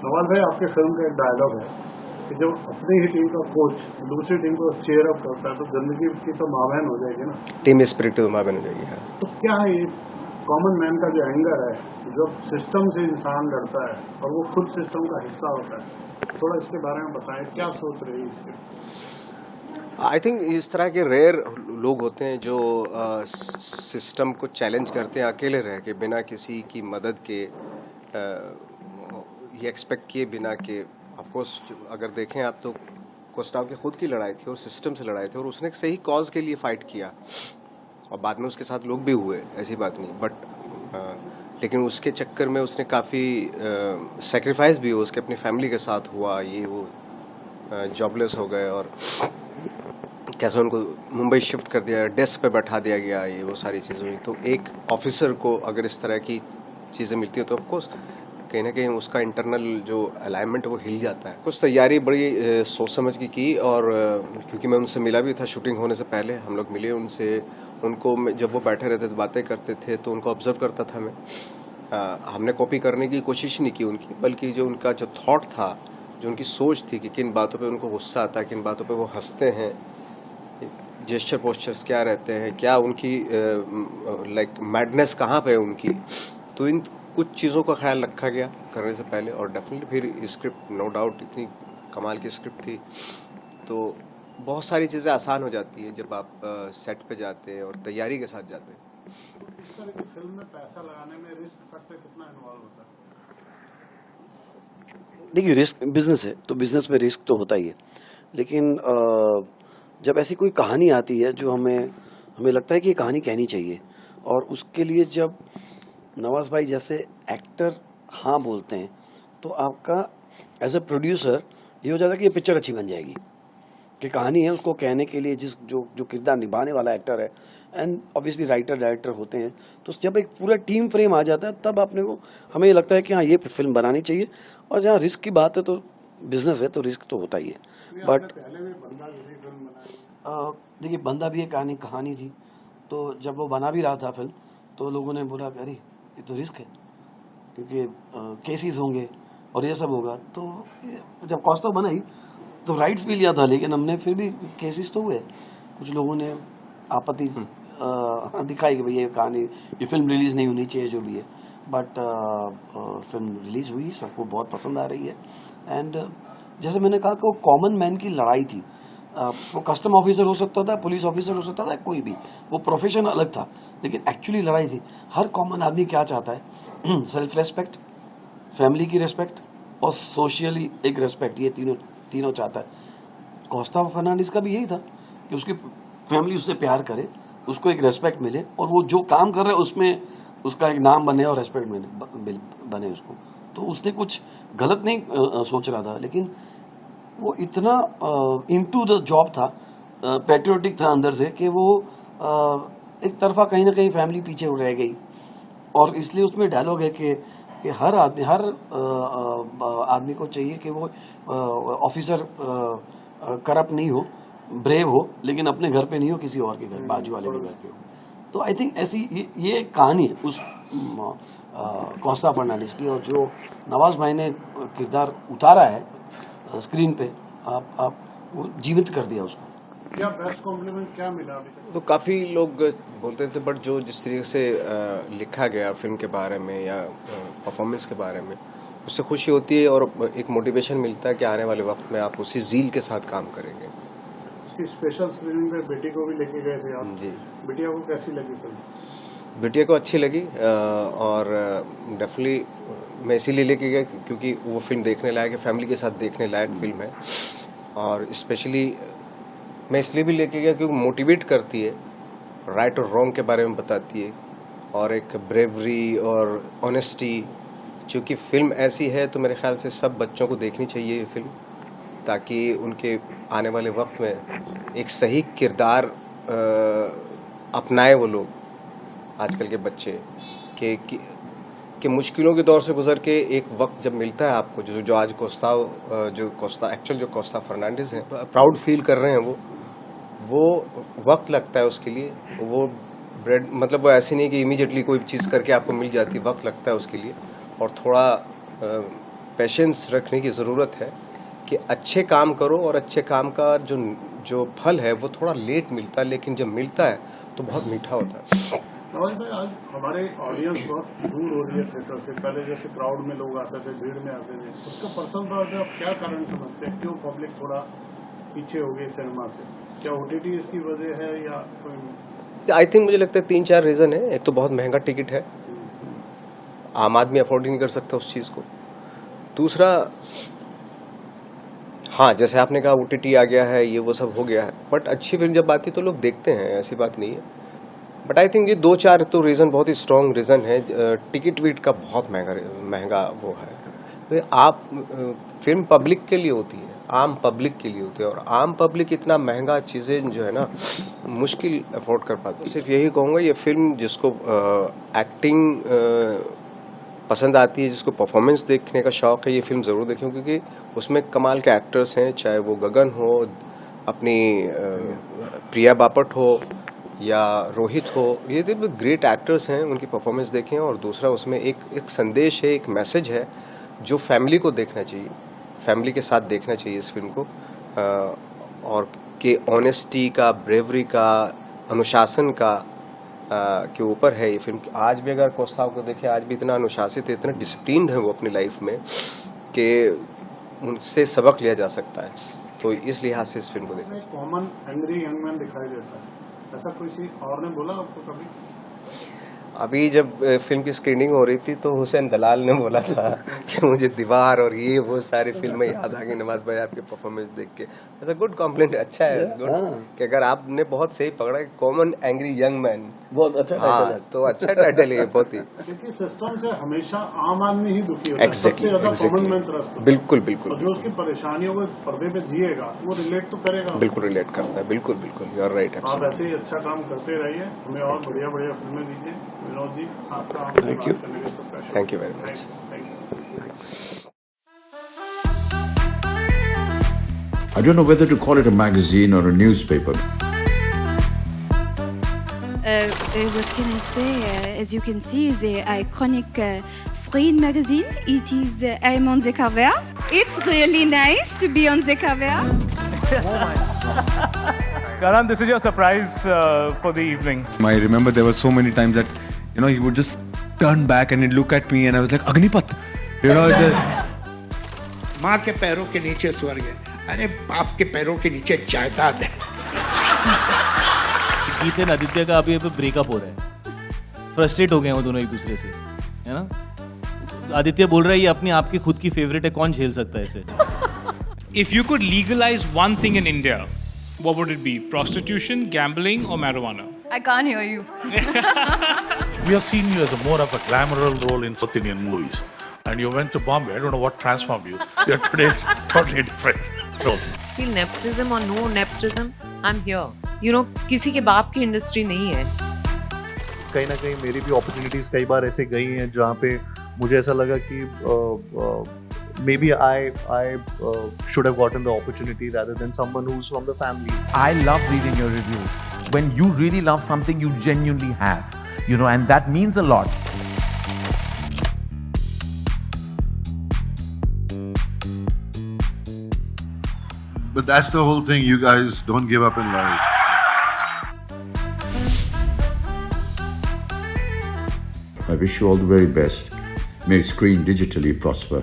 नवाज भाई, आपके फिल्म का एक डायलॉग है कि जब अपनी ही टीम का कोच दूसरी टीम को चीयर अप करता है तो जिंदगी की तो मावहन हो जाएगी ना, टीम स्पिरिट तो मावहन हो जाएगी। हाँ, तो क्या है ये कॉमन मैन का जो एंगर है, जो सिस्टम से इंसान लड़ता है और वो खुद सिस्टम का हिस्सा होता है, थोड़ा इसके बारे में बताएं, क्या सोच रही है इसके? आई थिंक इस तरह के रेयर लोग होते हैं जो सिस्टम को चैलेंज करते हैं अकेले रह के, बिना किसी की मदद के, ये एक्सपेक्ट किए बिना के। ऑफ कोर्स अगर देखें आप तो कोस्टाव की खुद की लड़ाई थी और सिस्टम से लड़ाई थी, और उसने एक सही कॉज के लिए फाइट किया और बाद में उसके साथ लोग भी हुए, ऐसी बात नहीं, बट लेकिन उसके चक्कर में उसने काफ़ी सेक्रीफाइस भी हुआ, उसके अपनी फैमिली के साथ हुआ, ये वो जॉबलेस हो गए और कैसे उनको मुंबई शिफ्ट कर दिया, डेस्क पे बैठा दिया गया, ये वो सारी चीज़ें हुई। तो एक ऑफिसर को अगर इस तरह की चीज़ें मिलती हैं तो ऑफकोर्स कहीं ना कहीं उसका इंटरनल जो अलाइनमेंट है वो हिल जाता है। कुछ तैयारी बड़ी सोच समझ की और क्योंकि मैं उनसे मिला भी था शूटिंग होने से पहले, हम लोग मिले उनसे, उनको जब वो बैठे रहते थे बातें करते थे तो उनको ऑब्जर्व करता था मैं। हमने कॉपी करने की कोशिश नहीं की उनकी, बल्कि जो उनका जो थॉट था, जो उनकी सोच थी कि किन बातों पे उनको गुस्सा आता है, किन बातों पे वो हंसते हैं, जेस्चर पोस्चर्स क्या रहते हैं, क्या उनकी लाइक मैडनेस कहाँ पे है उनकी, तो इन कुछ चीज़ों का ख्याल रखा गया करने से पहले। और डेफिनेटली फिर स्क्रिप्ट नो डाउट इतनी कमाल की स्क्रिप्ट थी, तो बहुत सारी चीज़ें आसान हो जाती हैं जब आप सेट पे जाते हैं और तैयारी के साथ जाते हैं। इस तरह की फिल्म में पैसा लगाने में रिस्क फैक्टर कितना इन्वॉल्व होता है? देखिए, रिस्क बिजनेस है तो बिजनेस में रिस्क तो होता ही है, लेकिन जब ऐसी कोई कहानी आती है जो हमें लगता है कि ये कहानी कहनी चाहिए, और उसके लिए जब नवाज भाई जैसे एक्टर हाँ बोलते हैं, तो आपका एज ए प्रोड्यूसर ये हो जाता है कि ये पिक्चर अच्छी बन जाएगी, कि कहानी है उसको कहने के लिए जो किरदार निभाने वाला एक्टर है, एंड ऑब्वियसली राइटर डायरेक्टर होते हैं, तो जब एक पूरा टीम फ्रेम आ जाता है तब हमें ये लगता है कि हाँ ये फिल्म बनानी चाहिए। और जहाँ रिस्क की बात है तो बिजनेस है तो रिस्क तो होता ही है। बट देखिए, बंदा भी एक कहानी थी, तो जब वो बना भी रहा था फिल्म तो लोगों ने बोला कि अरे ये तो रिस्क है, क्योंकि केसेस होंगे और ये सब होगा। तो जब कॉस्टो बनाई तो राइट्स भी लिया था, लेकिन हमने फिर भी केसेस तो हुए, कुछ लोगों ने आपत्ति दिखाई कि भाई ये कहानी, ये फिल्म रिलीज नहीं होनी चाहिए, जो भी है। बट फिल्म रिलीज हुई, सबको बहुत पसंद आ रही है। एंड जैसे मैंने कहा कि वो कॉमन मैन की लड़ाई थी, वो कस्टम ऑफिसर हो सकता था, पुलिस ऑफिसर हो सकता था, कोई भी, वो प्रोफेशन अलग था, लेकिन एक्चुअली लड़ाई थी। हर कॉमन आदमी क्या चाहता है? सेल्फ रेस्पेक्ट, फैमिली की रेस्पेक्ट और सोशली एक रेस्पेक्ट, ये तीनों चाहता है। कोस्टा फर्नांडिस का भी यही था कि उसकी फैमिली उससे प्यार करे, उसको एक रेस्पेक्ट मिले, और वो जो काम कर रहा है उसमें उसका एक नाम बने और रेस्पेक्ट बने उसको। तो उसने कुछ गलत नहीं सोच रहा था, लेकिन वो इतना इनटू द जॉब था, पैट्रियोटिक था अंदर से, कि वो एक तरफा कहीं ना कहीं फैमिली पीछे रह गई। और इसलिए उसमें डायलॉग है कि हर आदमी को चाहिए कि वो ऑफिसर करप्ट नहीं हो, ब्रेव हो, लेकिन अपने घर पे नहीं हो, किसी और के घर, बाजू वाले के घर पे हो। तो आई थिंक ऐसी ये एक कहानी है उस कोस्टा फर्नांडिस की, और जो नवाज भाई ने किरदार उतारा है स्क्रीन पे, आप वो जीवित कर दिया उसको। क्या बेस्ट कॉम्प्लीमेंट क्या मिला अभी तक? तो काफ़ी लोग बोलते थे, बट जो जिस तरीके से लिखा गया फिल्म के बारे में या परफॉर्मेंस के बारे में, उससे खुशी होती है और एक मोटिवेशन मिलता है कि आने वाले वक्त में आप उसी ज़ील के साथ काम करेंगे। उसकी स्पेशल स्क्रीनिंग पे बेटी को भी लेके गए थे आप जी। बिटिया को कैसी लगी फिल्म? बिटिया को अच्छी लगी, और डेफिनेटली मैं इसीलिए लेके गया क्योंकि वो फिल्म देखने लायक है, फैमिली के साथ देखने लायक फिल्म है। और स्पेशली मैं इसलिए भी लेके गया क्योंकि मोटिवेट करती है, राइट और रॉन्ग के बारे में बताती है, और एक ब्रेवरी और ऑनेस्टी। चूँकि फिल्म ऐसी है तो मेरे ख्याल से सब बच्चों को देखनी चाहिए ये फिल्म, ताकि उनके आने वाले वक्त में एक सही किरदार अपनाए वो लोग, आजकल के बच्चे, कि मुश्किलों के दौर से गुजर के एक वक्त जब मिलता है आपको, जो आज कोस्टा फर्नांडिस है, प्राउड फील कर रहे हैं वो वक्त लगता है उसके लिए। वो ब्रेड मतलब वो ऐसी नहीं कि इमीडिएटली कोई चीज़ करके आपको मिल जाती, वक्त लगता है उसके लिए। और थोड़ा पेशेंस रखने की ज़रूरत है कि अच्छे काम करो और अच्छे काम का जो फल है वो थोड़ा लेट मिलता है, लेकिन जब मिलता है तो बहुत मीठा होता है। नवाज भाई, आज हमारे ऑडियंस बहुत दूर हो रही है थिएटर से। पहले जैसे क्राउड में लोग आते थे, भीड़ में आते थे, उसका पर्सनल तौर पे आप क्या कारण समझते हैं? क्यों पब्लिक थोड़ा पीछे हो गई सिनेमा से? क्या OTT इसकी वजह है या कोई? आई थिंक मुझे लगता है 3-4 रीज़न है। एक तो बहुत महंगा टिकट है, आम आदमी अफोर्ड ही नहीं कर सकता उस चीज़ को। दूसरा, हाँ जैसे आपने कहा OTT आ गया है, ये वो सब हो गया है, बट अच्छी फिल्म जब आती है तो लोग देखते हैं, ऐसी बात नहीं है। बट आई थिंक ये 2-4 तो रीज़न बहुत ही स्ट्रॉन्ग रीज़न है। टिकट वीट का बहुत महंगा वो है। तो आप फिल्म पब्लिक के लिए होती है, आम पब्लिक के लिए होती है, और आम पब्लिक इतना महंगा चीज़ें जो है ना मुश्किल अफोर्ड कर पाती। सिर्फ यही कहूँगा, ये फिल्म जिसको एक्टिंग पसंद आती है, जिसको परफॉर्मेंस देखने का शौक़ है, ये फिल्म ज़रूर देखें, क्योंकि उसमें कमाल के एक्टर्स हैं, चाहे वो गगन हो, अपनी प्रिया बापट हो या रोहित हो, ये ग्रेट एक्टर्स हैं, उनकी परफॉर्मेंस देखें। और दूसरा, उसमें एक संदेश है, एक मैसेज है जो फैमिली को देखना चाहिए, फैमिली के साथ देखना चाहिए इस फिल्म को, और कि ऑनेस्टी का, ब्रेवरी का, अनुशासन का के ऊपर है ये फिल्म। आज भी अगर कोच साहब को देखें, आज भी इतना अनुशासित है, इतना डिसिप्लिन्ड है वो अपनी लाइफ में कि उनसे सबक लिया जा सकता है। तो इस लिहाज से इस फिल्म को देखना। कॉमन एंग्री यंग मैन दिखाई देता है, ऐसा किसी और ने बोला आपको कभी? अभी जब फिल्म की स्क्रीनिंग हो रही थी तो हुसैन दलाल ने बोला था कि मुझे दीवार और ये वो सारी फिल्में याद आ गई नवाज भाई आपके परफॉर्मेंस देख के। ऐसा गुड कॉम्प्लीमेंट, अच्छा है गुड कि अगर आपने बहुत सही पकड़ा, कॉमन एंग्री यंग मैन, बहुत अच्छा टाइटल है। तो अच्छा टाइटल है बहुत ही, क्योंकि सिस्टम से हमेशा आम आदमी ही दुखी होता है, एग्जैक्टली, कॉमन मैन त्रस्त होता है। बिल्कुल बिल्कुल। और जो उसकी परेशानियों को पर्दे पे जिएगा वो रिलेट तो करेगा, बिल्कुल रिलेट करता है, बिल्कुल बिल्कुल, यू आर राइट। आप ऐसे ही अच्छा काम करते रहिए, हमें और बढ़िया बढ़िया फिल्में दीजिए। विनोद जी, आपका thank you, thank you very much. I don't know whether to call it a magazine or a newspaper. What can I say? As you can see, the iconic Screen magazine. It is. I'm on the cover. It's really nice to be on the cover. Karan, this is your surprise for the evening. I remember there were so many times that, you know, he would just turn back and he'd look at me and I was like, Agnipath, you know. माँ के पैरों के नीचे स्वर्ग है, अरे बाप के पैरों के नीचे जायदाद है। गीत एंड आदित्य का अभी ब्रेकअप हो रहा है, फ्रस्ट्रेट हो गए हैं वो दोनों एक दूसरे से, है ना। आदित्य बोल रहा है ये अपनी आपकी खुद की फेवरेट है, कौन झेल सकता है इसे। If you could legalize one thing in India, what would it be? Prostitution, gambling, or marijuana? I can't hear you. We have seen you as a more of a glamorous role in South Indian movies. And you went to Bombay. I don't know what transformed you. You're today totally different role. Feel nepotism or no nepotism, I'm here. You know, किसी के बाप की industry नहीं है। कहीं ना कहीं मेरी भी अपॉर्चुनिटीज कई बार ऐसे गई हैं जहाँ पे मुझे ऐसा लगा कि maybe I should have gotten the opportunity rather than someone who's from the family. I love reading your reviews. When you really love something, you genuinely have, you know, and that means a lot. But that's the whole thing, you guys don't give up in life. I wish you all the very best. May Screen digitally prosper.